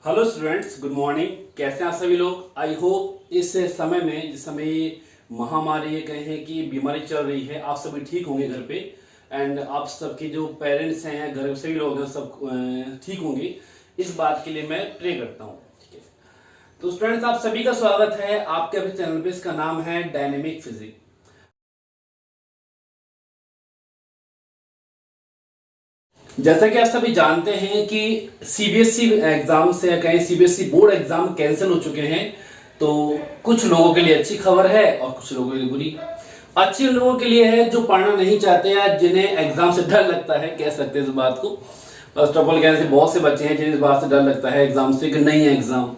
Hello students, good morning. कैसे हैं आप सभी लोग? आई होप इस समय में, जिस समय महामारी, ये कहें कि बीमारी चल रही है, आप सभी ठीक होंगे घर पे। एंड आप सबके जो पेरेंट्स हैं, घर में सभी लोग हैं, सब ठीक होंगे। इस बात के लिए मैं प्रे करता हूँ। ठीक है, तो स्टूडेंट्स, आप सभी का स्वागत है आपके अपने चैनल पे। इसका नाम है डायनेमिक फिजिक्स। जैसा कि आप सभी जानते हैं कि सीबीएसई एग्जाम से, या कहें सीबीएसई बोर्ड एग्जाम कैंसिल हो चुके हैं। तो कुछ लोगों के लिए अच्छी खबर है और कुछ लोगों के लिए बुरी। अच्छी उन लोगों के लिए है जो पढ़ना नहीं चाहते या जिन्हें एग्जाम से डर लगता है, कह सकते हैं इस बात को। फर्स्ट ऑफ ऑल, कहने से बहुत से बच्चे हैं जिन्हें इस बात से डर लगता है एग्जाम से कि नहीं है एग्जाम।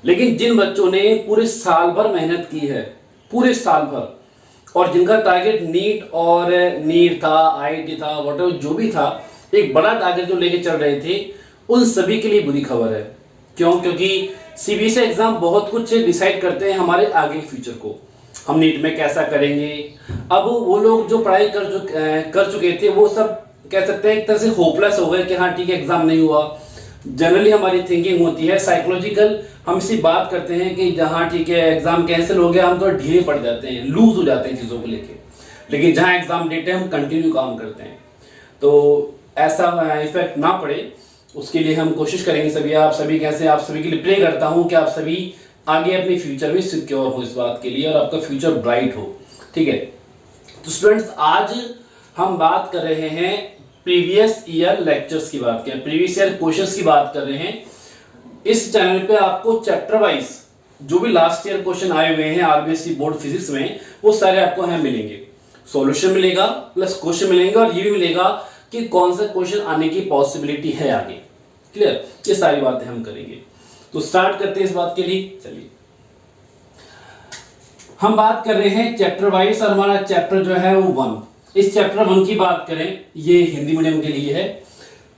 लेकिन जिन बच्चों ने पूरे साल भर मेहनत की है, पूरे साल भर, और जिनका टारगेट नीट था, आईआईटी था, वॉटेवर जो भी था, एक बड़ा टारगेट जो लेके चल रहे थे, उन सभी के लिए बुरी खबर है। क्यों? क्योंकि सीबीएसई एग्जाम बहुत कुछ डिसाइड करते हैं हमारे आगे के फ्यूचर को। हम नीट में कैसा करेंगे। अब वो लोग जो पढ़ाई कर चुके थे, वो सब कह सकते हैं एक तरह से होपलेस हो गए कि हाँ ठीक है, एग्जाम नहीं हुआ। जनरली हमारी थिंकिंग होती है साइकोलॉजिकल, हम इसी बात करते हैं कि जहाँ ठीक है एग्जाम कैंसिल हो गया, हम तो ढीले पड़ जाते हैं, लूज हो जाते हैं चीज़ों को लेके। लेकिन जहाँ एग्जाम डेट है, हम कंटिन्यू काम करते हैं। तो ऐसा इफेक्ट ना पड़े, उसके लिए हम कोशिश करेंगे सभी। आप सभी कैसे, आप सभी के लिए प्रे करता हूँ कि आप सभी आगे अपने फ्यूचर में सिक्योर हो इस बात के लिए, और आपका फ्यूचर ब्राइट हो। ठीक है, तो स्टूडेंट्स, आज हम बात कर रहे हैं प्रीवियस ईयर लेक्चर्स की बात करें, प्रीवियस ईयर क्वेश्चंस की बात कर रहे हैं। इस चैनल पे आपको चैप्टर वाइज जो भी लास्ट ईयर क्वेश्चन आए हुए हैं आरबीएसई बोर्ड फिजिक्स में, वो सारे आपको यहाँ मिलेंगे। सॉल्यूशन मिलेगा, प्लस क्वेश्चन मिलेंगे, और ये भी मिलेगा कि कौन सा क्वेश्चन आने की पॉसिबिलिटी है आगे। क्लियर? ये सारी बातें हम करेंगे। तो स्टार्ट करते हैं इस बात के लिए। चलिए, हम बात कर रहे हैं चैप्टर वाइज, और हमारा चैप्टर जो है वो 1। इस चैप्टर 1 की बात करें, ये हिंदी मीडियम के लिए है।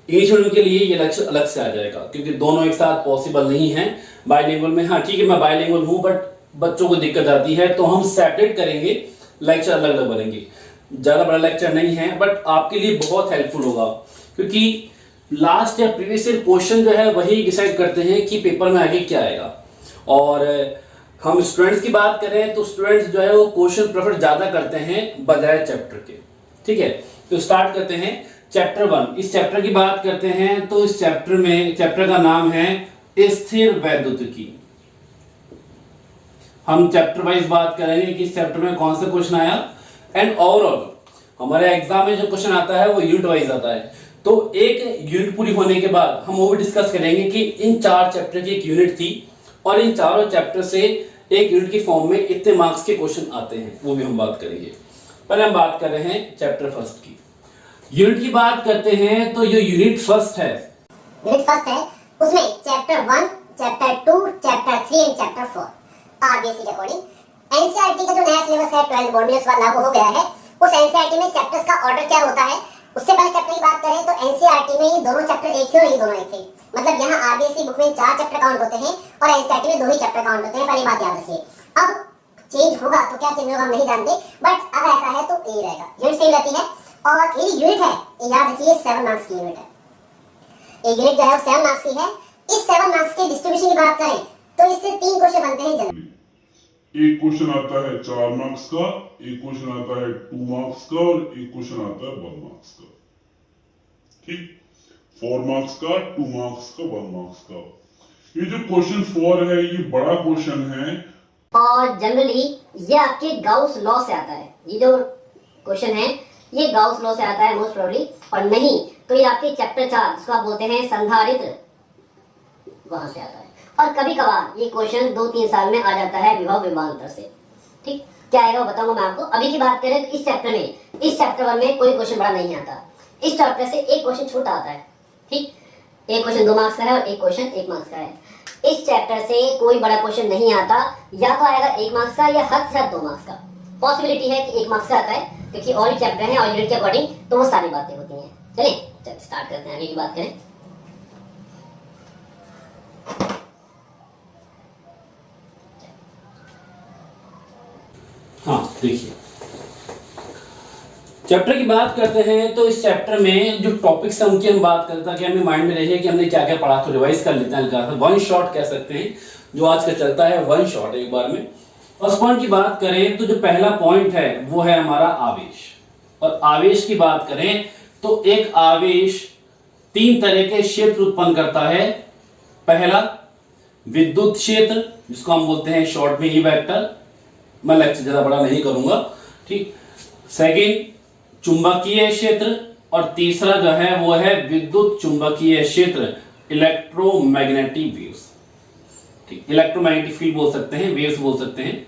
इंग्लिश मीडियम के लिए ये लेक्चर अलग से आ जाएगा, क्योंकि दोनों एक साथ पॉसिबल नहीं है। बायलिंगुअल में हाँ ठीक है, मैं बायलिंगुअल हूं, बट बच्चों को दिक्कत आती है, तो हम सेपरेट करेंगे, लेक्चर अलग अलग बनेंगे। ज्यादा बड़ा लेक्चर नहीं है, बट आपके लिए बहुत हेल्पफुल होगा, क्योंकि लास्ट या प्रीवियस ईयर क्वेश्चन जो है वही डिसाइड करते हैं कि पेपर में आगे क्या आएगा। और हम स्टूडेंट्स की बात करें तो स्टूडेंट्स जो है वो क्वेश्चन प्रेफर ज्यादा करते हैं बजाय चैप्टर के। ठीक है, तो स्टार्ट करते हैं चैप्टर 1। इस चैप्टर की बात करते हैं तो इस चैप्टर का नाम है स्थिर वैद्युतिकी। हम चैप्टर वाइज बात करेंगे कि इस चैप्टर में कौन सा क्वेश्चन आया, एंड ओवरऑल हमारे एग्जाम में जो क्वेश्चन आता है वो यूनिट वाइज आता है। तो एक यूनिट पूरी होने के बाद हम वो भी डिस्कस करेंगे कि इन 4 चैप्टर की एक यूनिट थी, और इन चारों चैप्टर से एक यूनिट की फॉर्म में इतने मार्क्स के क्वेश्चन आते हैं, वो भी हम बात करेंगे। पहले हम बात कर रहे हैं चैप्टर फर्स्ट की। यूनिट की बात करते हैं तो जो यूनिट फर्स्ट है, उसमें chapter 1, chapter 2, chapter 3 and chapter 4 RBSE के अकॉर्डिंग। एनसीईआरटी का जो नया सिलेबस है 12th बोर्ड में उस बार लागू हो गया है। उस एनसीईआरटी में चैप्टर्स का ऑर्डर क्या होता है, उससे पहले चैप्टर की बात करें तो एनसीईआरटी में ये दोनों चैप्टर एक थे और ये दोनों एक थे। मतलब यहाँ आरबीएसई बुक में 4 चैप्टर काउंट होते हैं और एनसीईआरटी में 2 ही चैप्टर काउंट होते हैं। पहली बात याद रखिए। अब चेंज होगा तो क्या चेंज होगा हम नहीं जानते, बट अगर ऐसा है तो ये रहेगा, यूनिट सेम रहती है। और ये यूनिट है, याद रखिए 7 मार्क्स की यूनिट है। ये यूनिट जो है 7 मार्क्स की है। इस 7 मार्क्स के डिस्ट्रीब्यूशन की बात करें तो इससे 3 क्वेश्चन बनते हैं जनरल। एक क्वेश्चन आता है 4 मार्क्स का, एक क्वेश्चन आता है 2 मार्क्स का, और एक क्वेश्चन आता है 1 मार्क्स का। ठीक, 4 मार्क्स का, 2 मार्क्स का, 1 मार्क्स का। ये जो क्वेश्चन 4 है, ये बड़ा क्वेश्चन है, और जनरली ये आपके गाउस लॉ से आता है। ये जो क्वेश्चन है ये गाउस लॉ से आता है मोस्ट प्रोबेबली, और नहीं तो ये आपके चैप्टर 4 जिसको आप बोलते हैं संधारित्र, वहां से आता है। और कभी कभार ये क्वेश्चन 2-3 साल में आ जाता है विभव विभवांतर से। ठीक, क्या आएगा वो बताऊंगा मैं आपको। अभी की बात करें तो इस चैप्टर 1 में कोई क्वेश्चन बड़ा नहीं आता। इस चैप्टर से एक क्वेश्चन छोटा आता है। ठीक, एक क्वेश्चन 2 मार्क्स का है और एक क्वेश्चन 1 मार्क्स का है। इस चैप्टर से कोई बड़ा क्वेश्चन नहीं आता, या तो आएगा 1 मार्क्स का या हद से हद 2 मार्क्स का। पॉसिबिलिटी है कि 1 मार्क्स का आता है, क्योंकि और ही चैप्टर है और यूनिट के अकॉर्डिंग तो वो सारी बातें होती हैं। चलिए स्टार्ट करते हैं, आगे की बात करें। हाँ देखिए, चैप्टर की बात करते हैं तो इस चैप्टर में जो टॉपिक्स हैं उनकी हम बात करते हैं ताकि हमें माइंड में रहे कि हमने क्या क्या पढ़ा, तो रिवाइज कर लेते हैं। वन शॉट कह सकते हैं, जो आज का चलता है वन शॉट एक बार में। फर्स्ट पॉइंट की बात करें तो जो पहला पॉइंट है वो है हमारा आवेश। और आवेश की बात करें तो एक आवेश 3 तरह के क्षेत्र उत्पन्न करता है। पहला विद्युत क्षेत्र, जिसको हम बोलते हैं शॉर्ट में ई वेक्टर, मैं लेक्चर ज्यादा बड़ा नहीं करूंगा, ठीक। सेकंड चुंबकीय क्षेत्र, और तीसरा जो है वो है विद्युत चुंबकीय क्षेत्र, इलेक्ट्रोमैग्नेटिक वेव्स, ठीक। इलेक्ट्रोमैग्नेटिक फील्ड बोल सकते हैं, वेव्स बोल सकते हैं,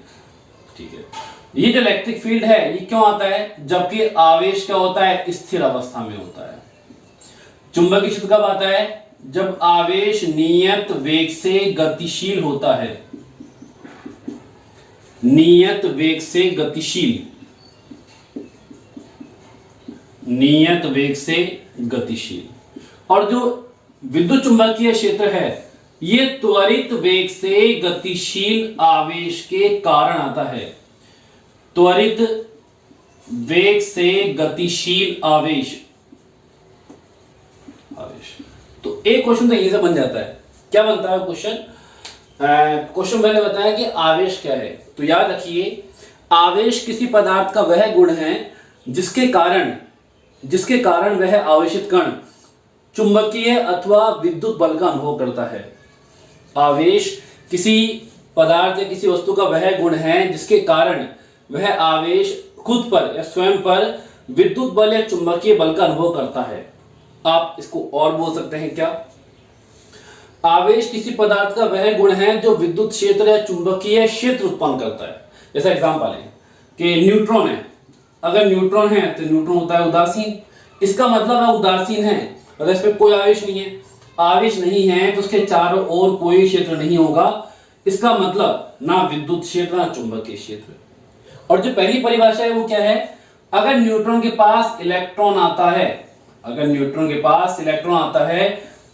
ठीक है। ये जो इलेक्ट्रिक फील्ड है ये क्यों आता है, जबकि आवेश क्या होता है, स्थिर अवस्था में होता है। चुंबकीय क्षेत्र कब आता है, जब आवेश नियत वेग से गतिशील होता है, नियत वेग से गतिशील, नियत वेग से गतिशील। और जो विद्युत चुंबकीय क्षेत्र है ये त्वरित वेग से गतिशील आवेश के कारण आता है। त्वरित वेग से गतिशील आवेश, तो एक क्वेश्चन तो यहीं से बन जाता है। क्या बनता है क्वेश्चन? क्वेश्चन मैंने बताया कि आवेश क्या है, तो याद रखिए आवेश किसी पदार्थ का वह गुण है जिसके कारण वह आवेशित कण चुंबकीय अथवा विद्युत बल का अनुभव करता है। आवेश किसी पदार्थ या किसी वस्तु का वह गुण है जिसके कारण वह आवेश खुद पर या स्वयं पर विद्युत बल या चुंबकीय बल का अनुभव करता है। आप इसको और बोल सकते हैं क्या? आवेश किसी पदार्थ का वह गुण है जो विद्युत क्षेत्र या चुंबकीय क्षेत्र उत्पन्न करता है। जैसा एग्जांपल है कि न्यूट्रॉन है, अगर न्यूट्रॉन है तो न्यूट्रॉन होता है उदासीन, इसका मतलब है उदासीन है, अगर इस पर कोई आवेश नहीं है, आवेश नहीं है तो उसके चारों ओर कोई क्षेत्र नहीं होगा, इसका मतलब ना विद्युत क्षेत्र ना चुंबकीय क्षेत्र। और जो पहली परिभाषा है वो क्या है, अगर न्यूट्रॉन के पास इलेक्ट्रॉन आता है, अगर न्यूट्रॉन के पास इलेक्ट्रॉन आता है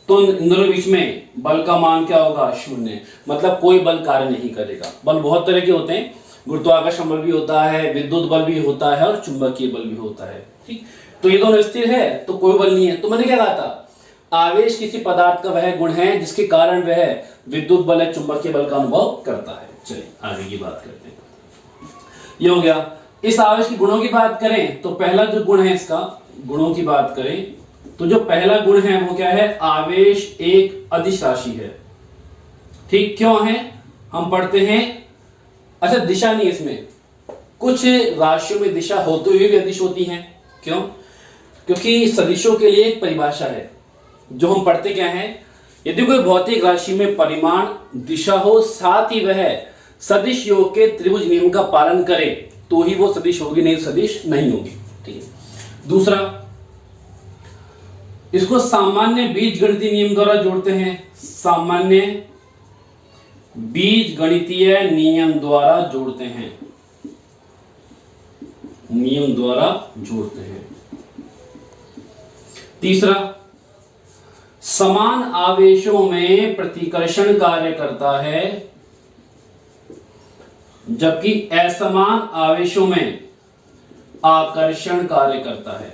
तो इन दोनों बीच में बल का मान क्या होगा, शून्य, मतलब कोई बल कार्य नहीं करेगा। बल बहुत तरह के होते हैं, गुरुत्वाकर्षण बल भी होता है, विद्युत बल भी होता है और चुंबकीय बल भी होता है, ठीक। तो ये दोनों स्थिर है तो कोई बल नहीं है। तो मैंने क्या कहा था, आवेश किसी पदार्थ का वह गुण है जिसके कारण वह विद्युत बल या चुंबकीय बल का अनुभव करता है। चलिए आगे की बात करते हैं। ये हो गया। इस आवेश के गुणों की बात करें तो पहला जो गुण है, इसका गुणों की बात करें तो जो पहला गुण है वो क्या है, आवेश एक अदिश राशि है, ठीक। क्यों है, हम पढ़ते हैं, अच्छा दिशा नहीं, इसमें कुछ राशियों में दिशा होते हुए भी अदिश होती हैं। क्यों? क्योंकि सदिशों के लिए एक परिभाषा है जो हम पढ़ते क्या है, यदि कोई भौतिक राशि में परिमाण दिशा हो साथ ही वह सदिश योग के त्रिभुज नियम का पालन करे तो ही वो सदिश होगी, नहीं सदिश नहीं होगी, ठीक है। दूसरा, इसको सामान्य बीजगणितीय नियम द्वारा जोड़ते हैं, सामान्य बीजगणितीय नियम द्वारा जोड़ते हैं, नियम द्वारा जोड़ते हैं। तीसरा, समान आवेशों में प्रतिकर्षण कार्य करता है जबकि असमान आवेशों में आकर्षण कार्य करता है,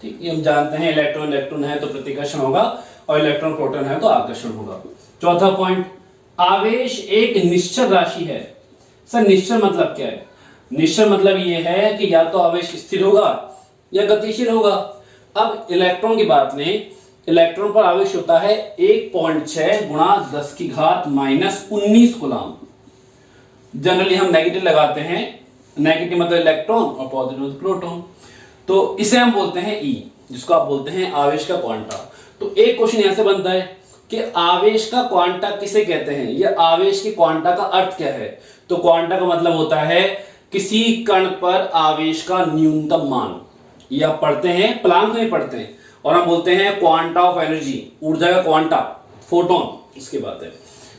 ठीक। ये हम जानते हैं, इलेक्ट्रॉन इलेक्ट्रॉन है तो प्रतिकर्षण होगा और इलेक्ट्रॉन प्रोटॉन है तो आकर्षण होगा। चौथा पॉइंट, आवेश एक निश्चल राशि है। सर निश्चल मतलब क्या है? निश्चल मतलब ये है कि या तो आवेश स्थिर होगा या गतिशील होगा। अब इलेक्ट्रॉन की बात लें, इलेक्ट्रॉन पर आवेश होता है 1.6 गुणा 10 की घात -19 कूलम। जनरली हम नेगेटिव लगाते हैं, नेगेटिव मतलब इलेक्ट्रॉन और पॉजिटिव मतलब प्रोटॉन, तो इसे हम बोलते हैं ई, जिसको आप बोलते हैं आवेश का क्वांटा। तो एक क्वेश्चन यहां से बनता है कि आवेश का क्वांटा किसे कहते हैं, या आवेश के क्वांटा का अर्थ क्या है? तो क्वांटा का मतलब होता है किसी कण पर आवेश का न्यूनतम मान। ये आप पढ़ते हैं, प्लांक में पढ़ते हैं, और हम बोलते हैं क्वांटा ऑफ एनर्जी, ऊर्जा का क्वांटा, फोटोन, इसकी बात है।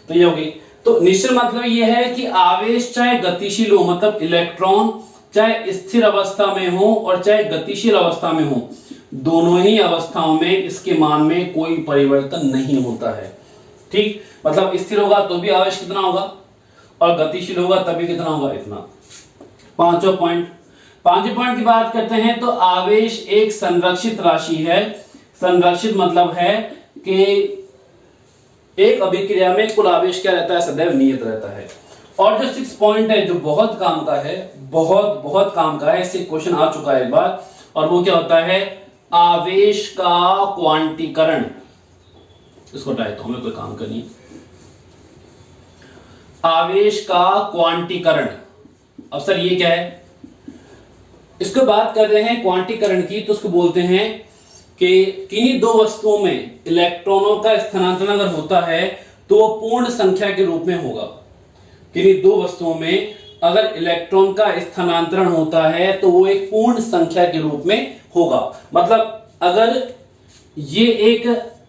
तो ये होगी। तो निश्चल मतलब ये है कि आवेश चाहे गतिशील हो, मतलब इलेक्ट्रॉन चाहे स्थिर अवस्था में हो और चाहे गतिशील अवस्था में हो, दोनों ही अवस्थाओं में इसके मान में कोई परिवर्तन नहीं होता है, ठीक। मतलब स्थिर होगा तो भी आवेश कितना होगा और गतिशील होगा तभी कितना होगा, इतना। पांचवा पॉइंट, 5वें पॉइंट की बात करते हैं तो आवेश एक संरक्षित राशि है। संरक्षित मतलब है कि एक अभिक्रिया में कुल आवेश क्या रहता है, सदैव नियत रहता है। और जो 6 पॉइंट है जो बहुत काम का है, बहुत काम का है, इससे क्वेश्चन आ चुका है एक बार, और वो क्या होता है, आवेश का क्वांटीकरण। इसको हटाए तो हमें कोई काम करनी है। आवेश का क्वांटीकरण। अब सर ये क्या है, इसको बात कर रहे हैं क्वांटीकरण की, तो उसको बोलते हैं कि किन्हीं दो वस्तुओं में इलेक्ट्रॉनों का स्थानांतरण अगर होता है तो वो पूर्ण संख्या के रूप में होगा। किन्हीं दो वस्तुओं में अगर इलेक्ट्रॉन का स्थानांतरण होता है तो वो एक पूर्ण संख्या के रूप में होगा। मतलब अगर ये एक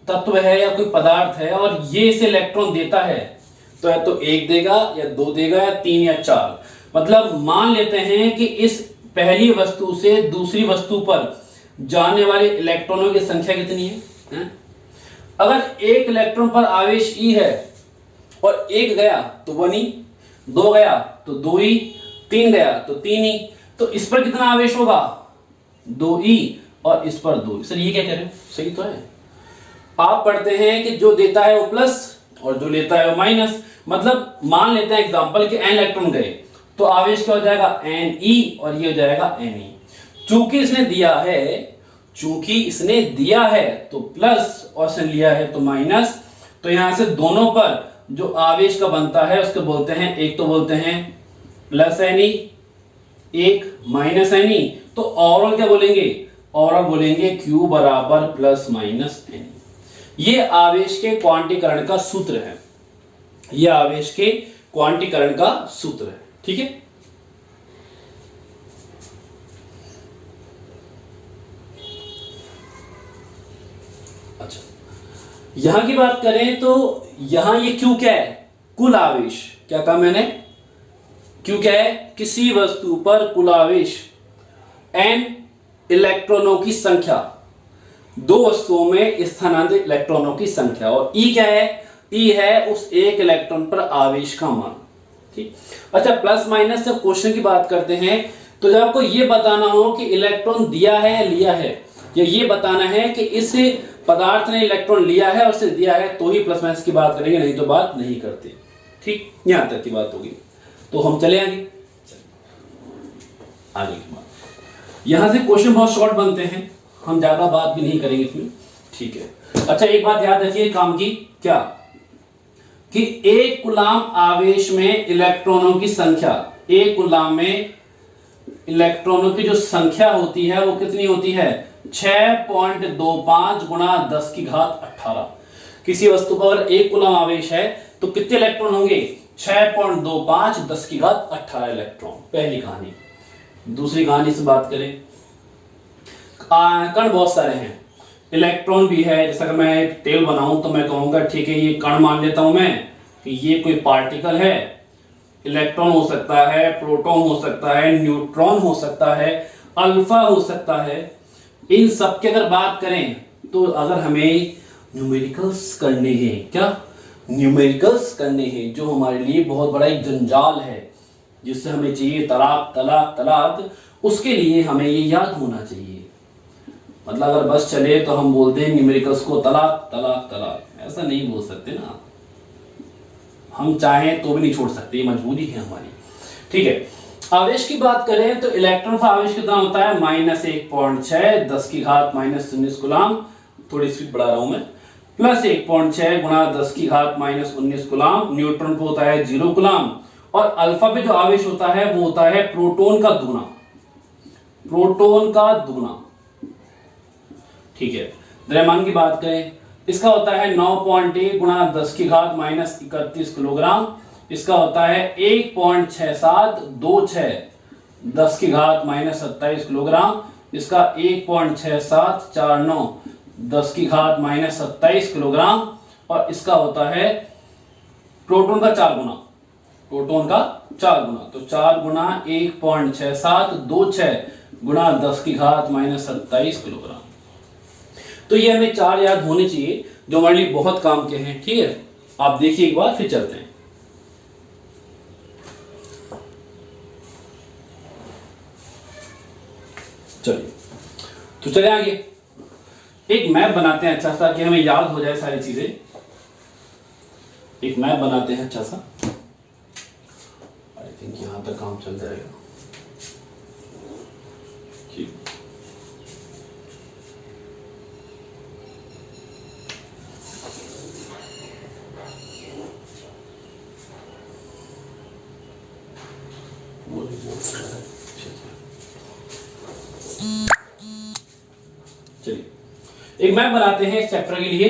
तत्व है या कोई पदार्थ है और ये इसे इलेक्ट्रॉन देता है तो या तो 1 देगा या 2 देगा या 3 या 4। मतलब मान लेते हैं कि इस पहली वस्तु से दूसरी वस्तु पर जाने वाले इलेक्ट्रॉनों की संख्या कितनी है? अगर एक इलेक्ट्रॉन पर आवेश E है और 1 गया तो 1E, 2 गया तो 2E, 3 गया तो 3E, तो इस पर कितना आवेश होगा, 2E, और इस पर 2E। सर ये क्या कह रहे हो, सही तो है। आप पढ़ते हैं कि जो देता है वो प्लस और जो लेता है वो माइनस। मतलब मान लेते हैं एग्जांपल कि n इलेक्ट्रॉन गए तो आवेश क्या हो जाएगा, Ne, और ये हो जाएगा Ne। चूंकि इसने दिया है तो प्लस और इसने लिया है तो माइनस, तो यहां से दोनों पर जो आवेश का बनता है उसको बोलते हैं, एक तो बोलते हैं प्लस Ne, एक माइनस Ne। तो ओवरऑल क्या बोलेंगे, ओवरऑल बोलेंगे Q बराबर प्लस माइनस Ne। ये आवेश के क्वांटीकरण का सूत्र है, यह आवेश के क्वांटीकरण का सूत्र है। ठीक है, अच्छा यहां की बात करें तो यहां ये Q क्या है, कुल आवेश। क्या कहा मैंने, Q क्या है, किसी वस्तु पर कुल आवेश n इलेक्ट्रॉनों की संख्या, दो वस्तुओं में स्थानांतरित इलेक्ट्रॉनों की संख्या। और E क्या है, E है उस एक इलेक्ट्रॉन पर आवेश का मान। ठीक, अच्छा प्लस माइनस जब क्वेश्चन की बात करते हैं तो जब आपको ये बताना हो कि इलेक्ट्रॉन दिया है या लिया है, या ये बताना है कि इस पदार्थ ने इलेक्ट्रॉन लिया है और उसे दिया है, तो ही प्लस माइनस की बात करेंगे, नहीं तो बात नहीं करते। ठीक, यहां तक की बात होगी। तो हम चले आगे की बात। यहां से क्वेश्चन बहुत शॉर्ट बनते हैं, हम ज्यादा बात भी नहीं करेंगे इसमें। ठीक है, अच्छा एक बात याद रखिए काम की, क्या कि एक कूलाम आवेश में इलेक्ट्रॉनों की संख्या, एक कूलाम में इलेक्ट्रॉनों की जो संख्या होती है वो कितनी होती है, 6.25 गुणा 10 की घात 18। किसी वस्तु पर अगर एक कूलाम आवेश है तो कितने इलेक्ट्रॉन होंगे, 6.25 10 की घात 18 इलेक्ट्रॉन। पहली कहानी। दूसरी कहानी से बात करें, कण बहुत सारे हैं, इलेक्ट्रॉन भी है। जैसा कि मैं एक टेबल बनाऊं तो मैं कहूंगा ठीक है ये कण मान लेता हूं मैं कि ये कोई पार्टिकल है, इलेक्ट्रॉन हो सकता है, प्रोटॉन हो सकता है, न्यूट्रॉन हो सकता है, अल्फा हो सकता है। इन सब की अगर बात करें तो अगर हमें न्यूमेरिकल्स करने हैं, क्या न्यूमेरिकल्स करने हैं, जो हमारे लिए बहुत बड़ा एक जंजाल है, जिससे हमें चाहिए तलाक, उसके लिए हमें ये याद होना चाहिए। मतलब अगर बस चले तो हम बोलते हैं न्यूमेरिकल्स को तलाक, ऐसा नहीं बोल सकते ना, हम चाहें तो भी नहीं छोड़ सकते, ये मजबूरी है हमारी। ठीक है, आवेश की बात करें तो इलेक्ट्रॉन का आवेश कितना होता है, -1.6 10 की घात -19 कूलाम, थोड़ी स्पीड बढ़ा रहा हूं मैं, प्लस 1.6 गुणा 10 की घात -19 कूलाम। न्यूट्रॉन पे होता है 0 कूलाम, और अल्फा पे जो आवेश होता है वो होता है प्रोटॉन का दूना। ठीक है, द्रव्यमान की बात करें, इसका होता है 9.1 गुणा 10 की घात -31 किलोग्राम। इसका होता है 1.6726 10 की घात -27 किलोग्राम। इसका 1.6749 10 की घात -27 किलोग्राम। और इसका होता है प्रोटॉन का 4 गुना, तो 4 गुना 1.6726 गुणा 10 की घात -27 किलोग्राम। तो ये हमें 4 याद होने चाहिए, जो हमारे लिए बहुत काम के हैं। ठीक है, आप देखिए एक बार फिर चलते हैं। तो चले आगे, एक मैप बनाते हैं अच्छा सा कि हमें याद हो जाए सारी चीजें। एक मैप बनाते हैं अच्छा सा, आई थिंक यहां तक काम चल जाएगा। ठीक, चलिए एक मैप बनाते हैं इस चैप्टर के लिए।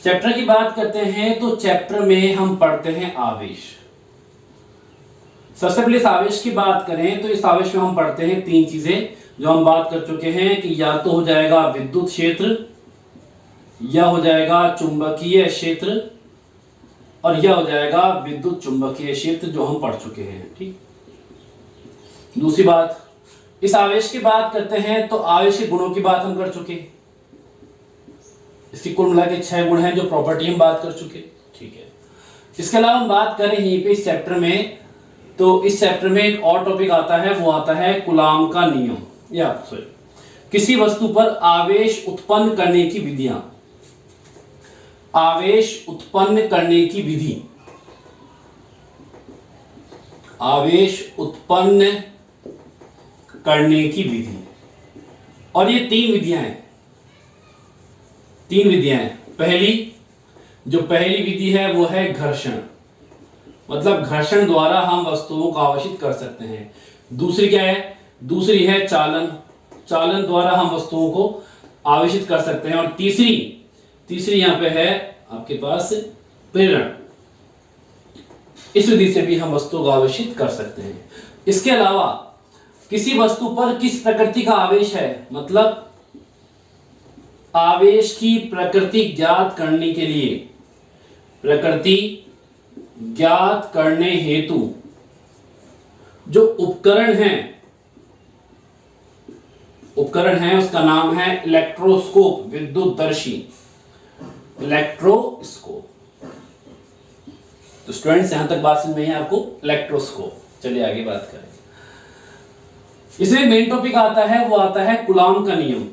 चैप्टर की बात करते हैं तो चैप्टर में हम पढ़ते हैं आवेश। सबसे पहले इस आवेश की बात करें तो इस आवेश में हम पढ़ते हैं तीन चीजें जो हम बात कर चुके हैं कि या तो हो जाएगा विद्युत क्षेत्र, या हो जाएगा चुंबकीय क्षेत्र, और यह हो जाएगा विद्युत चुंबकीय क्षेत्र जो हम पढ़ चुके हैं। ठीक, दूसरी बात, इस आवेश की बात करते हैं तो आवेश के गुणों की बात हम कर चुके, इसकी कुल मिला के 6 गुण हैं जो प्रॉपर्टी हम बात कर चुके। ठीक है, इसके अलावा हम बात करें यहीं पे इस चैप्टर में, तो इस चैप्टर में एक और टॉपिक आता है, वो आता है कूलाम का नियम, या सॉरी किसी वस्तु पर आवेश उत्पन्न करने की विधियां। आवेश उत्पन्न करने की विधि, आवेश उत्पन्न करने की विधि, और ये तीन विधियां हैं। पहली, जो पहली विधि है वो है घर्षण, मतलब घर्षण द्वारा हम वस्तुओं को आवेशित कर सकते हैं। दूसरी क्या है? दूसरी है चालन, चालन द्वारा हम वस्तुओं को आवेशित कर सकते हैं। और तीसरी यहां पे है आपके पास प्रेरण, इस विधि से भी हम वस्तुओं को आवेशित कर सकते हैं। इसके अलावा किसी वस्तु पर किस प्रकृति का आवेश है, मतलब आवेश की प्रकृति ज्ञात करने के लिए, प्रकृति ज्ञात करने हेतु जो उपकरण है उसका नाम है इलेक्ट्रोस्कोप, विद्युतदर्शी, इलेक्ट्रोस्कोप। तो स्टूडेंट्स यहां तक बात समझ में है आपको, इलेक्ट्रोस्कोप। चलिए आगे बात करें। इसमें मेन टॉपिक आता है, वो आता है कूलाम का नियम।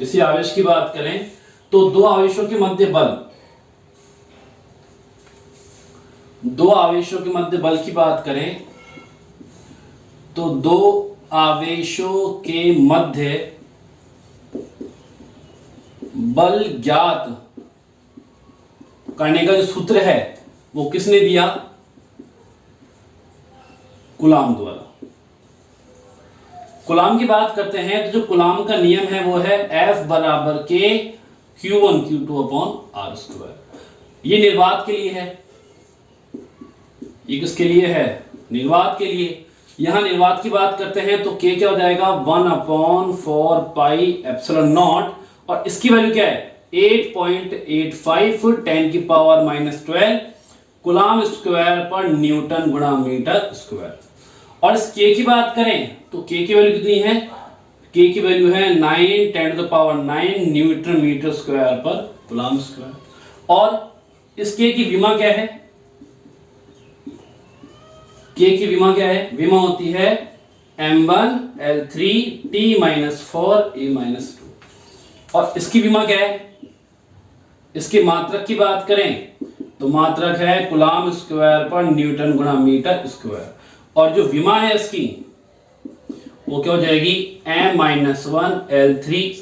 इसी आवेश की बात करें तो दो आवेशों के मध्य बल की बात करें तो दो आवेशों के मध्य बल ज्ञात करने का जो सूत्र है वो किसने दिया? कूलाम द्वारा। कूलाम की बात करते हैं तो जो कूलाम का नियम है वो है F बराबर के Q1 Q2 upon R square. ये निर्वात के लिए है, ये किसके लिए है? निर्वात के लिए। यहां निर्वात की बात करते हैं तो K क्या हो जाएगा? 1/4 पाई एप्सिलॉन नॉट, और इसकी वैल्यू क्या है? 8.85 10⁻⁻12 कूलाम स्क्वायर पर न्यूटन गुणा मीटर स्क्वायर। और इस K की बात करें तो K की वैल्यू कितनी है? K की वैल्यू है 9 10⁹ न्यूटन मीटर स्क्वायर पर कूलाम स्क्वायर। और इस K की विमा क्या है? K की विमा क्या है? विमा होती है m1 l3 t-4 a-2। और इसकी विमा क्या है? इसके मात्रक की बात करें तो मात्रक है कूलाम स्क्वायर पर न्यूटन गुणा मीटर स्क्वायर। और जो विमा है इसकी वो क्या हो जाएगी? m-1 l3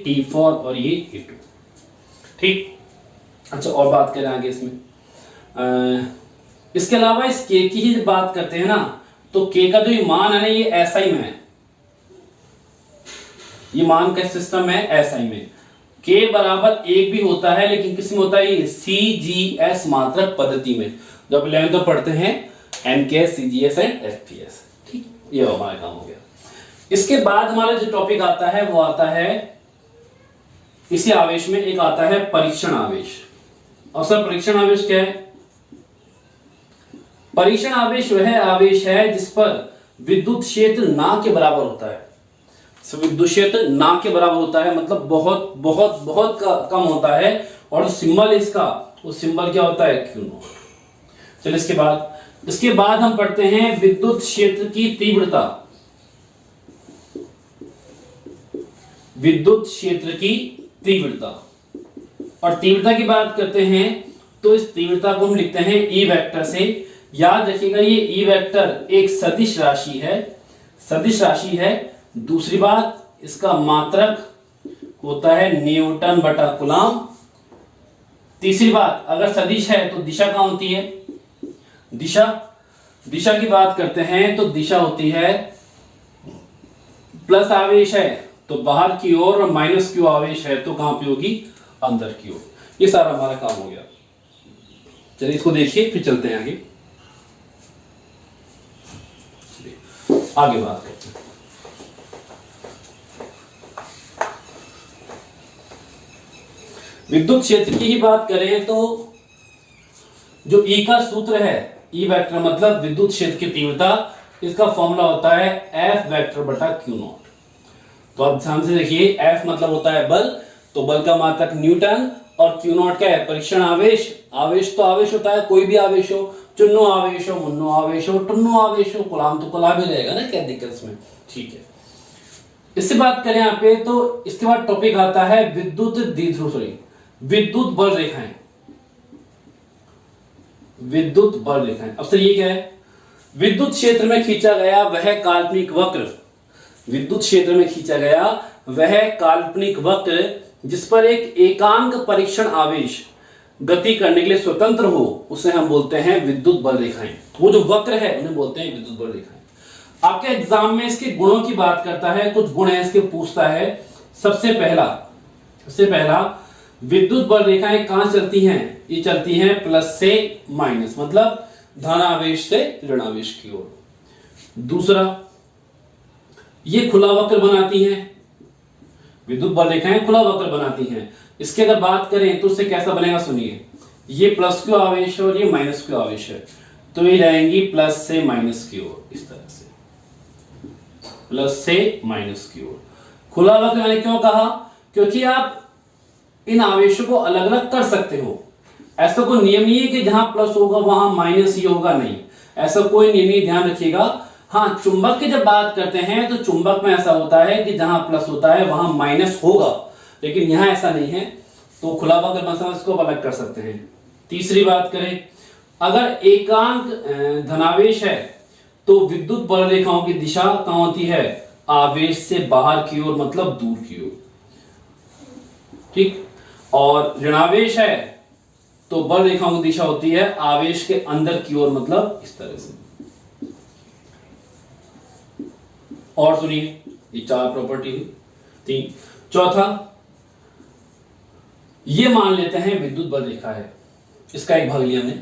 t4 और ये a2। ठीक, अच्छा और बात करें आगे इसमें। इसके अलावा इस K की ही बात करते हैं ना, तो K का जो ये मान है ना, ये SI में है, ये मान का सिस्टम है SI में। K बराबर 1 भी होता है, लेकिन किस में होता है? ये CGS मात्रक पद्धति में, जब 11th में पढ़ते हैं MKS, CGS एंड FPS। ठीक, ये हमारा काम हो गया। इसके बाद हमारा जो टॉपिक आता है वो आता है इसी आवेश में, एक आता है परीक्षण आवेश। और सर परीक्षण आवेश क्या है? परीक्षण आवेश वह आवेश है जिस पर विद्युत क्षेत्र ना के बराबर होता है। विद्युत क्षेत्र ना के बराबर होता है, मतलब बहुत बहुत बहुत कम होता है, और सिंबल इसका, वो सिंबल क्या होता है? Q0। चलिए इसके बाद इसके बाद हम पढ़ते हैं विद्युत क्षेत्र की तीव्रता। विद्युत क्षेत्र की तीव्रता, और तीव्रता की बात करते हैं तो इस तीव्रता को हम लिखते हैं ई वेक्टर से। याद रखिएगा ये ई वेक्टर एक सदिश राशि है, सदिश राशि है। दूसरी बात, इसका मात्रक होता है न्यूटन बटा कूलम। तीसरी बात, अगर सदिश है तो दिशा कहां होती है? दिशा की बात करते हैं तो दिशा होती है, प्लस आवेश है तो बाहर की ओर, और माइनस क्यू आवेश है तो कहां पे होगी? अंदर की ओर। ये सारा हमारा काम हो गया। चलिए इसको देखिए, फिर चलते हैं आगे। आगे बात करते हैं। विद्युत क्षेत्र की ही बात करें तो जो ई का सूत्र है, ई वेक्टर मतलब विद्युत क्षेत्र की तीव्रता, इसका फॉर्मूला होता है एफ वेक्टर बटा क्यू नॉट। तो आप ध्यान से देखिए, एफ मतलब होता है बल, तो बल का मात्रक न्यूटन, और क्यू नॉट क्या है? परीक्षण आवेश। आवेश तो आवेश होता है, कोई भी आवेश हो, चुन्नो आवेश हो, मुन्नो आवेश हो, टुन्नो आवेश हो, कुलाम तो कुलाम ही रहेगा ना, क्या दिक्कत इसमें? ठीक है। इससे बात करें यहाँ पे तो इसके बाद टॉपिक आता है विद्युत विद्युत बल रेखाएं। विद्युत बल रेखाएं, अब सर ये क्या है? विद्युत क्षेत्र में खींचा गया वह काल्पनिक वक्र, विद्युत क्षेत्र में खींचा गया वह काल्पनिक वक्र जिस पर एक एकांक परीक्षण आवेश गति करने के लिए स्वतंत्र हो, उसे हम बोलते हैं विद्युत बल रेखाएं। वो जो वक्र है उन्हें बोलते हैं विद्युत बल रेखाएं। आपके एग्जाम में इसके गुणों की बात करता है, कुछ गुण है इसके पूछता है। सबसे पहला विद्युत बल रेखाएं कहां चलती हैं? ये चलती हैं प्लस से माइनस, मतलब धन आवेश से ऋण आवेश की ओर। दूसरा, ये खुला वक्र बनाती हैं, विद्युत बल रेखाएं खुला वक्र बनाती हैं। इसके अगर बात करें तो उससे कैसा बनेगा सुनिए, ये प्लस क्यू आवेश है और ये माइनस क्यू आवेश है, तो ये जाएंगी प्लस से माइनस की ओर, इस तरह से प्लस से माइनस की ओर। खुला वक्र मैंने क्यों कहा? क्योंकि आप इन आवेशों को अलग अलग कर सकते हो। ऐसा कोई नियम नहीं है कि जहां प्लस होगा वहां माइनस ही होगा, नहीं, ऐसा कोई नियम नहीं, ध्यान रखिएगा। हाँ, चुंबक की जब बात करते हैं तो चुंबक में ऐसा होता है कि जहां प्लस होता है वहां माइनस होगा, लेकिन यहां ऐसा नहीं है, तो खुला वक्र बना इसको अलग कर सकते हैं। तीसरी बात करें, अगर एकांक धनावेश है तो विद्युत बल रेखाओं की दिशा कहां होती है? आवेश से बाहर की ओर, मतलब दूर की ओर, ठीक। और ऋणावेश है तो बल रेखाओं की दिशा होती है आवेश के अंदर की ओर, मतलब इस तरह से। और सुनिए, ये चार प्रॉपर्टी हुई, तीन। चौथा, ये मान लेते हैं विद्युत बल रेखा है, इसका एक भाग लिया हमने,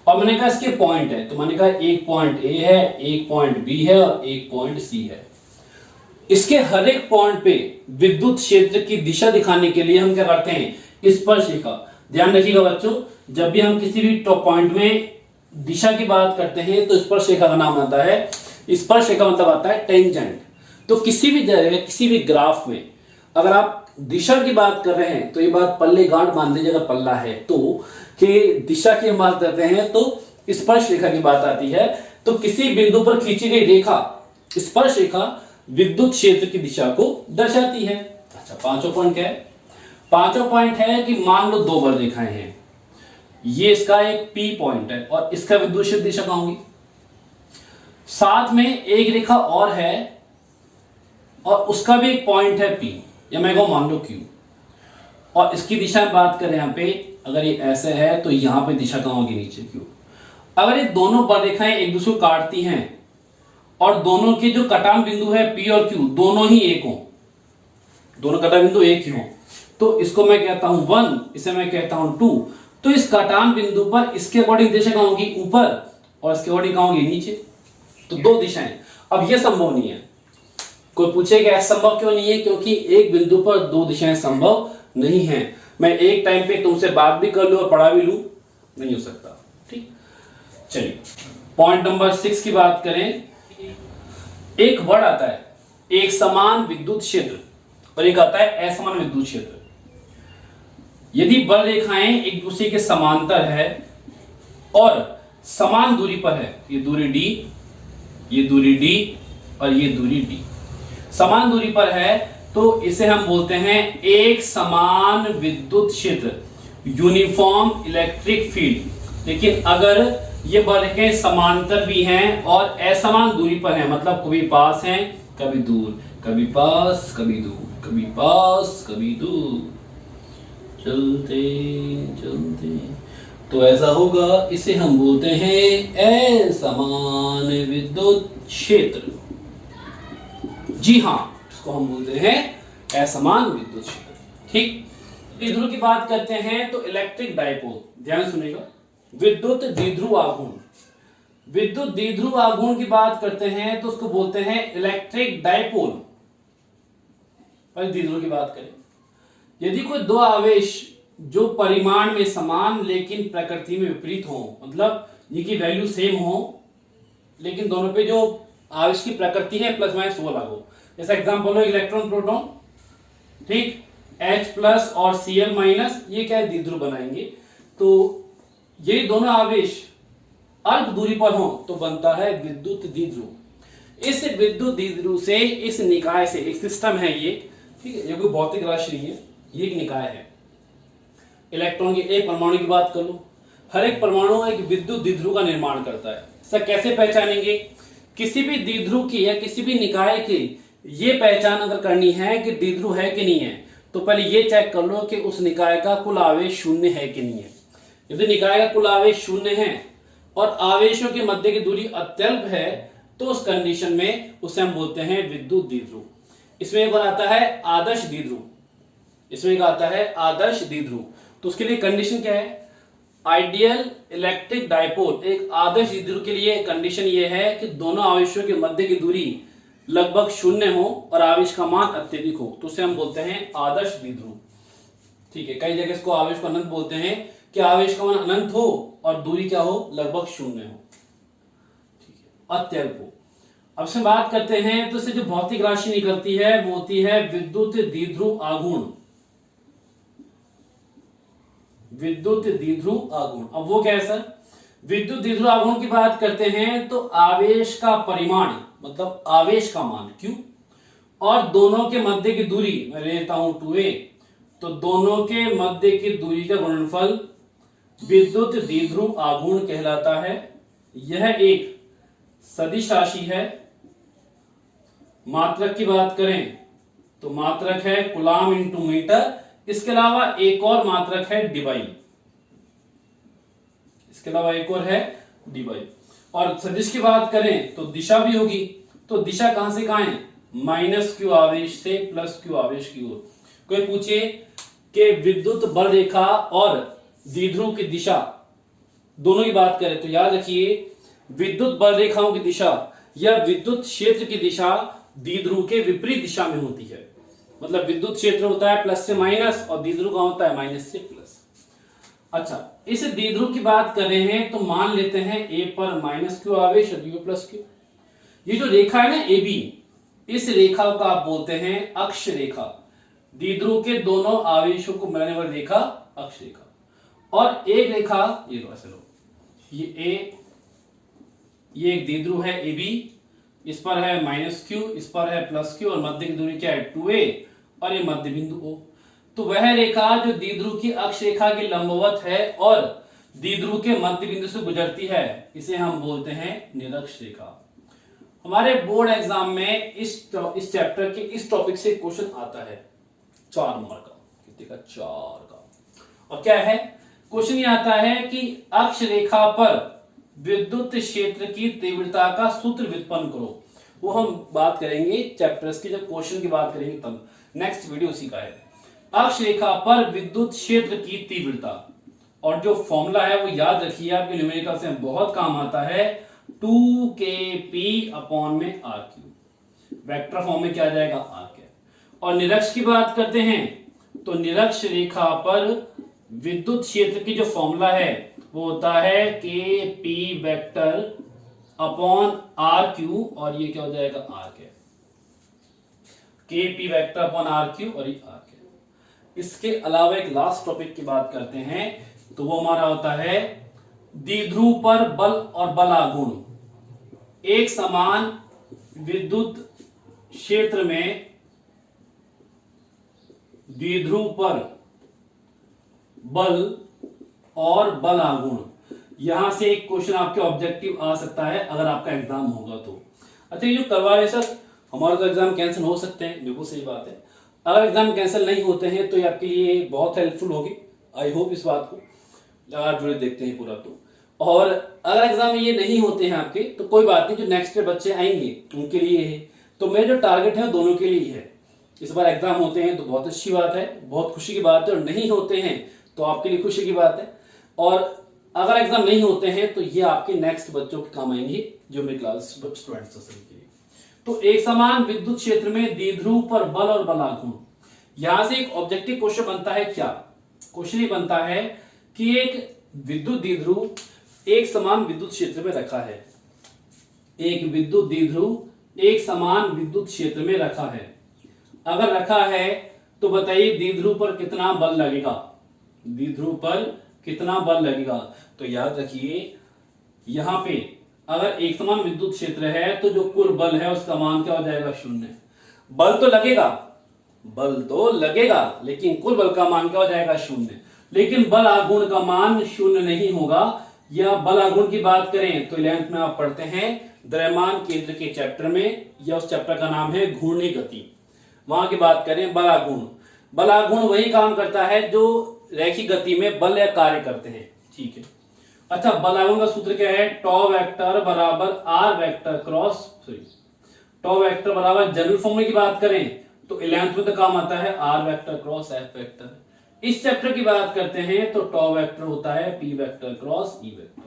और मैंने कहा इसके पॉइंट है, तो मैंने कहा एक पॉइंट ए है, एक पॉइंट बी है और एक पॉइंट सी है। इसके हर एक पॉइंट पे विद्युत क्षेत्र की दिशा दिखाने के लिए हम क्या करते हैं? स्पर्श रेखा। ध्यान रखिएगा बच्चों, जब भी हम किसी भी टॉप पॉइंट में दिशा की बात करते हैं तो स्पर्श रेखा का नाम आता है, स्पर्श रेखा मतलब आता है टेंजेंट। तो किसी भी जगह, किसी भी ग्राफ में अगर आप दिशा की बात कर रहे हैं तो ये बात पल्ले गांठ बांध लीजिए, अगर पल्ला है तो, कि दिशा की हम बात करते हैं तो स्पर्श रेखा की बात आती है। तो किसी बिंदु पर खींची गई रेखा, स्पर्श रेखा, विद्युत क्षेत्र की दिशा को दर्शाती है। अच्छा, पांचों पॉइंट क्या है? पांचों पॉइंट है कि मान लो दो बल रेखाएं हैं, ये इसका एक पी पॉइंट है और इसका विद्युत क्षेत्र दिशा कहां होगी? साथ में एक रेखा और है और उसका भी एक पॉइंट है पी, या मैं कहूं मान लो क्यू, और इसकी दिशा बात करें यहां पे, अगर ये ऐसे है तो यहां पे दिशा कहां होगी? नीचे क्यू। अगर ये दोनों बल रेखाएं एक दूसरे को काटती हैं और दोनों के जो कटान बिंदु है पी और क्यू दोनों ही एक हो, दोनों कटान बिंदु एक ही हो, तो इसको मैं कहता हूं 1, इसे मैं कहता हूं 2। तो इस कटान बिंदु पर इसके अकॉर्डिंग दिशा कहां होगी? ऊपर, और इसके अकॉर्डिंग कहां होगी? नीचे। तो दो दिशाएं। अब यह संभव नहीं है, कोई पूछेगा ऐसा संभव क्यों नहीं है? क्योंकि एक बिंदु पर दो दिशाएं संभव नहीं है। मैं एक टाइम पे तुमसे बात भी कर लूं और पढ़ा भी लूं, नहीं हो सकता, ठीक। चलिए पॉइंट नंबर 6 की बात करें। एक वर्ड आता है एक समान विद्युत क्षेत्र और एक आता है असमान विद्युत क्षेत्र। यदि बल रेखाएं एक दूसरे के समांतर है और समान दूरी पर है, ये दूरी d, ये दूरी d और ये दूरी d समान दूरी पर है, तो इसे हम बोलते हैं एक समान विद्युत क्षेत्र, यूनिफॉर्म इलेक्ट्रिक फील्ड। लेकिन अगर ये बरखें समांतर भी हैं और असमान दूरी पर हैं, मतलब कभी पास हैं कभी दूर, कभी पास कभी दूर, कभी पास कभी दूर, चलते चलते, तो ऐसा होगा, इसे हम बोलते हैं असमान विद्युत क्षेत्र। जी हाँ, इसको हम बोलते हैं असमान विद्युत क्षेत्र। ठीक, द्विध्रुव की बात करते हैं तो इलेक्ट्रिक डायपोल, ध्यान सुनिएगा, विद्युत द्विध्रुव आघूर्ण, विद्युत द्विध्रुव आघूर्ण की बात करते हैं तो उसको बोलते हैं इलेक्ट्रिक डायपोल। द्विध्रुव की बात करें, यदि कोई दो आवेश जो परिमाण में समान लेकिन प्रकृति में विपरीत हो, मतलब इनकी वैल्यू सेम हो लेकिन दोनों पे जो आवेश की प्रकृति है प्लस माइनस वो अलग हो, जैसा एग्जांपल हो इलेक्ट्रॉन प्रोटॉन, ठीक, H प्लस और Cl माइनस, ये क्या है, द्विध्रुव बनाएंगे। तो ये दोनों आवेश अल्प दूरी पर हो तो बनता है विद्युत द्विध्रुव। इस विद्युत द्विध्रुव से, इस निकाय से, एक सिस्टम है ये, ठीक है, ये कोई भौतिक राशि नहीं है, ये एक निकाय है। इलेक्ट्रॉन के एक परमाणु की बात कर लो, हर एक परमाणु एक विद्युत द्विध्रुव का निर्माण करता है। इसे कैसे पहचानेंगे? किसी भी द्विध्रुव की या किसी भी निकाय की ये पहचान अगर करनी है कि द्विध्रुव है कि नहीं है, तो पहले ये चेक कर लो कि उस निकाय का कुल आवेश शून्य है कि नहीं है। यदि निकाय का कुल आवेश शून्य है और आवेशों के मध्य की दूरी अत्यल्प है, तो उस कंडीशन में उसे हम बोलते हैं विद्युत द्विध्रुव। इसमें एक आता है आदर्श द्विध्रुव, इसमें एक आता है आदर्श द्विध्रुव। तो उसके लिए कंडीशन क्या है? आइडियल इलेक्ट्रिक डायपोल, एक आदर्श द्विध्रुव के लिए कंडीशन ये है कि दोनों आवेशों के मध्य की दूरी लगभग शून्य हो और आवेश का मान अत्यधिक हो, तो उसे हम बोलते हैं आदर्श द्विध्रुव। ठीक है, कई जगह इसको आवेश को अनंत बोलते हैं कि आवेश का मान अनंत हो और दूरी क्या हो, लगभग शून्य हो, ठीक है, अत्यल्प हो। अब से बात करते हैं तो इससे जो भौतिक राशि निकलती है वो होती है विद्युत द्विध्रुव आघूर्ण, विद्युत द्विध्रुव आघूर्ण। अब वो क्या है सर? विद्युत द्विध्रुव आघूर्ण की बात करते हैं तो आवेश का परिमाण, मतलब आवेश का मान Q, और दोनों के मध्य की दूरी मैं लेता हूं 2a, तो दोनों के मध्य की दूरी का गुणनफल विद्युत द्विध्रुव आघूर्ण कहलाता है। यह एक सदिश राशि है। मात्रक की बात करें तो मात्रक है कूलाम इंटू मीटर। इसके अलावा एक और मात्रक है डिबाई, इसके अलावा एक और है डिबाई। और सदिश की बात करें तो दिशा भी होगी, तो दिशा कहां से कहां है? माइनस क्यू आवेश से प्लस क्यू आवेश की ओर। कोई पूछे कि विद्युत बल रेखा और द्विध्रुव की दिशा दोनों की बात करें तो याद रखिए, विद्युत बल रेखाओं की दिशा या विद्युत क्षेत्र की दिशा द्विध्रुव के विपरीत दिशा में होती है। मतलब विद्युत क्षेत्र होता है प्लस से माइनस और द्विध्रुव का होता है माइनस से प्लस। अच्छा, इस द्विध्रुव की बात कर रहे हैं तो मान लेते हैं A पर माइनस क्यू आवेश और B पर प्लस क्यू। ये जो रेखा है ना AB, इस रेखा को आप बोलते हैं अक्ष रेखा। द्विध्रुव के दोनों आवेशों को मिलाने वाली रेखा अक्ष रेखा। और एक रेखा ये लो, ऐसे लो, ये A, ये एक द्विध्रुव है AB, इस पर है माइनस क्यू, इस पर है प्लस क्यू और मध्य की दूरी क्या है 2a और ये मध्य बिंदु O। तो वह रेखा जो द्विध्रुव की अक्ष रेखा के लंबवत है और द्विध्रुव के मध्य बिंदु से गुजरती है, इसे हम बोलते हैं निरक्ष रेखा। हमारे बोर्ड एग्जाम में इस चैप्टर के इस टॉपिक से क्वेश्चन आता है 4 नंबर का, कितने का? 4 का। और क्या है क्वेश्चन? ये आता है कि अक्ष रेखा पर विद्युत क्षेत्र की तीव्रता का सूत्र व्युत्पन्न करो। वो हम बात करेंगे चैप्टर्स की, जब क्वेश्चन की बात करेंगे तब। नेक्स्ट वीडियो उसी का है। अक्ष रेखा पर विद्युत क्षेत्र की तीव्रता, और जो फॉर्मूला है वो याद रखिए, आपके न्यूमेरिकल से बहुत काम आता है, 2kp अपॉन में r3। वेक्टर फॉर्म में क्या आ जाएगा? r है। और निरक्ष की बात करते हैं तो निरक्ष रेखा पर विद्युत क्षेत्र की जो फॉर्मूला है वो होता है kp वेक्टर अपॉन rq, और ये क्या हो जाएगा? r के। kp वेक्टर अपॉन rq और ये r के। इसके अलावा एक लास्ट टॉपिक की बात करते हैं तो वो हमारा होता है द्विध्रुव पर बल और बलागुण एक समान विद्युत क्षेत्र में द्विध्रुव पर बल और बलागुण, यहां से एक क्वेश्चन आपके ऑब्जेक्टिव आ सकता है अगर आपका एग्जाम होगा तो। अच्छा, ये जो करवा रहे सर हमारे तो एग्जाम कैंसिल हो सकते हैं, बिल्कुल सही बात है। अगर एग्जाम कैंसिल नहीं होते हैं तो ये आपके लिए बहुत हेल्पफुल होगी। आई होप इस बात को अगर जुड़े देखते हैं पूरा तो। और अगर एग्जाम ये नहीं होते हैं आपके तो कोई बात नहीं, जो नेक्स्ट बच्चे आएंगे उनके लिए है। तो मेरा जो टारगेट है दोनों के लिए ही है। इस बार एग्जाम होते हैं तो बहुत अच्छी बात है, बहुत खुशी की बात है, और नहीं होते हैं तो आपके लिए खुशी की बात है। और अगर एग्जाम नहीं होते हैं तो ये आपके नेक्स्ट बच्चों के काम आएंगे जो मेरे क्लास स्टूडेंट्स सभी के लिए। तो एक समान विद्युत क्षेत्र में द्विध्रुव पर बल और बलागुण, यहां से एक ऑब्जेक्टिव क्वेश्चन बनता है। क्या क्वेश्चन ये बनता है कि एक विद्युत द्विध्रुव एक समान विद्युत क्षेत्र में रखा है, एक विद्युत द्विध्रुव एक समान विद्युत क्षेत्र में रखा है। अगर रखा है तो बताइए द्विध्रुव पर कितना बल लगेगा, द्विध्रुव पर कितना बल लगेगा। तो याद रखिए यहां पे अगर एक समान विद्युत क्षेत्र है तो जो कुल बल है उसका मान क्या हो जाएगा, 0। बल तो लगेगा, बल तो लगेगा, लेकिन कुल बल का मान क्या हो जाएगा, 0। लेकिन बल आघूर्ण का मान 0 नहीं होगा। या बल आघूर्ण की बात करें तो 11th में आप पढ़ते हैं द्रव्यमान केंद्र के चैप्टर में, या उस चैप्टर का नाम है घूर्णी गति। वहां की बात करें बल आघूर्ण, बल आघूर्ण वही काम करता है जो रैखिक गति में बल या कार्य करते हैं। ठीक है। अच्छा, बल आघूर्ण का सूत्र क्या है, टॉ वेक्टर बराबर r vector cross, tau vector बराबर जनरल फॉर्मूले की बात करें तो 11th में तो काम आता है r vector cross f vector. इस चैप्टर की बात करते हैं तो टॉ वेक्टर होता है p vector cross e vector.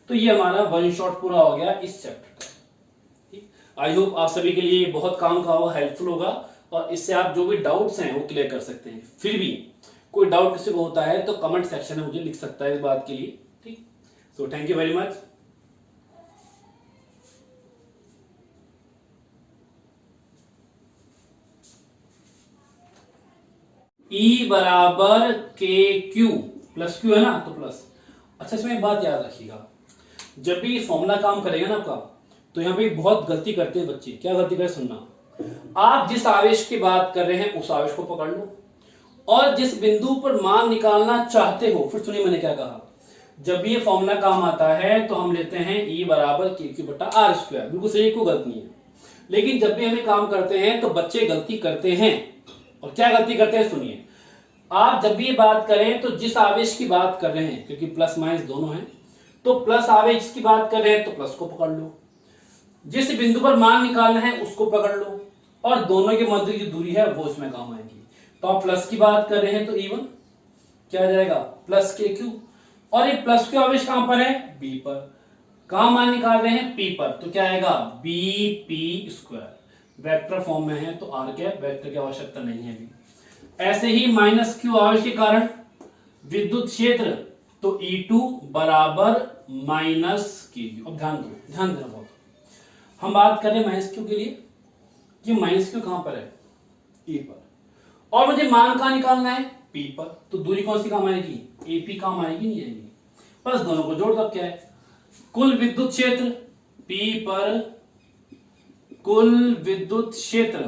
तो ये हमारा वन शॉट पूरा हो गया इस चैप्टर का। आई होप आप सभी के लिए बहुत काम का होगा, हेल्पफुल होगा, और इससे आप जो भी डाउट्स हैं वो क्लियर कर सकते हैं। फिर भी कोई डाउट किसी को होता है तो कमेंट सेक्शन में मुझे लिख सकता है इस बात के लिए। ठीक, so thank you very much. E बराबर के क्यू प्लस क्यू है ना, तो प्लस। अच्छा, इसमें एक बात याद रखिएगा, जब भी फॉर्मूला काम करेगा ना आपका तो यहाँ पे बहुत गलती करते हैं बच्चे। क्या गलती करें, सुनना। आप जिस आवेश की बात कर रहे हैं उस आवेश को पकड़ लो, और जिस बिंदु पर मान निकालना चाहते हो, फिर सुनिए मैंने क्या कहा, जब भी ये फॉर्मूला काम आता है तो हम लेते हैं E बराबर के क्यू बटा आर स्क्वायर। बिल्कुल सही, कोई गलत नहीं है। लेकिन जब भी हमें काम करते हैं तो बच्चे गलती करते हैं। और क्या गलती करते हैं, सुनिए। आप जब भी ये बात करें तो जिस आवेश की बात कर रहे हैं, क्योंकि प्लस माइनस दोनों हैं, तो प्लस आवेश की बात कर रहे हैं तो प्लस को पकड़ लो, जिस बिंदु पर मान निकालना है उसको पकड़ लो, और दोनों के मध्य की दूरी है वो इसमें काम आएगी। तो आप प्लस की बात कर रहे हैं तो E1 क्या आ जाएगा, प्लस के क्यू, और ये प्लस क्यू आवेश कहां पर है, बी पर। कहां मान निकाल रहे हैं, पी पर, तो क्या आएगा, b p square. Vector form में है तो आर कैप, वेक्टर की आवश्यकता नहीं है अभी। ऐसे ही माइनस क्यू आवेश के कारण विद्युत क्षेत्र, तो E2 बराबर माइनस के क्यू। अब ध्यान देना बहुत। हम बात करें माइनस क्यू के लिए, ये माइनस क्यू कहां पर है, E पर, और मुझे मान कहां निकालना है, P पर। तो दूरी कौन सी काम आएगी, AP काम आएगी, नहीं आएगी। बस दोनों को जोड़ दो। क्या है, कुल विद्युत क्षेत्र P पर कुल विद्युत क्षेत्र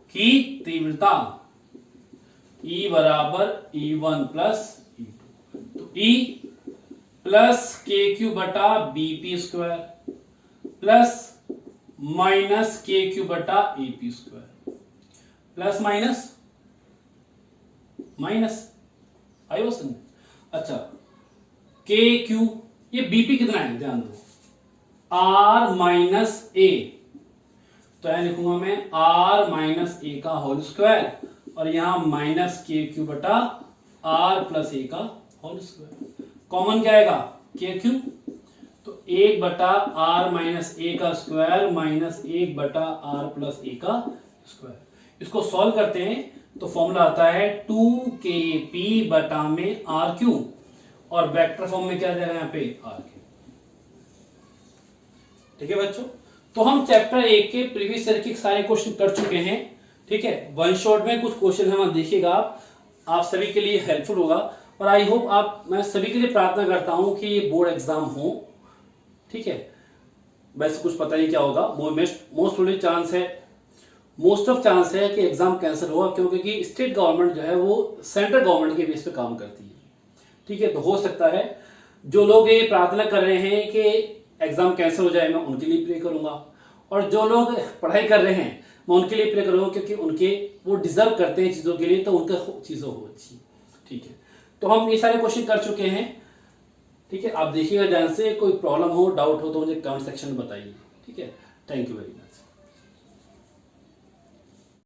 की तीव्रता E बराबर E1 प्लस E2। तो E प्लस के क्यू बटा BP square plus minus K Q बटा AP square, plus minus minus, आई वो समझ। अच्छा, के क्यू, ये BP कितना है, ध्यान दो, R माइनस A, तो यहां लिखूंगा मैं R माइनस A का होल स्क्वायर, और यहां माइनस के क्यू बटा R प्लस A का होल स्क्वायर। कॉमन क्या आएगा, के क्यू, तो 1 बटा R माइनस A का स्क्वायर माइनस 1 बटा R प्लस A का स्क्वायर। इसको सॉल्व करते हैं तो फॉर्मूला आता है 2kp बटा में RQ, और वेक्टर फॉर्म में क्या जाएगा यहाँ पे, RQ। ठीक है बच्चों, तो हम चैप्टर 1 के प्रीवियस ईयर के सारे क्वेश्चन कर चुके हैं। ठीक है, वन शॉट में कुछ क्वेश्चन है, वहां देखिएगा आप सभी के लिए हेल्पफुल होगा। और आई होप मैं सभी के लिए प्रार्थना करता हूँ कि ये बोर्ड एग्जाम हो, ठीक है। वैसे कुछ पता नहीं क्या होगा, मोस्ट ऑफ चांस है कि एग्जाम कैंसिल होगा, क्योंकि स्टेट गवर्नमेंट जो है वो सेंट्रल गवर्नमेंट के बेस पे काम करती है, ठीक है। तो हो सकता है जो लोग ये प्रार्थना कर रहे हैं कि एग्जाम कैंसिल हो जाए, मैं उनके लिए प्रे करूंगा, और जो लोग पढ़ाई कर रहे हैं मैं उनके लिए प्रे करूंगा, क्योंकि वो डिजर्व करते हैं चीज़ों के लिए, तो उनका चीज़ें हो अच्छी, ठीक है। तो हम ये सारे क्वेश्चन कर चुके हैं, ठीक है। आप देखिएगा ध्यान से, कोई प्रॉब्लम हो, डाउट हो तो मुझे कमेंट सेक्शन में बताइए, ठीक है। Thank you very much.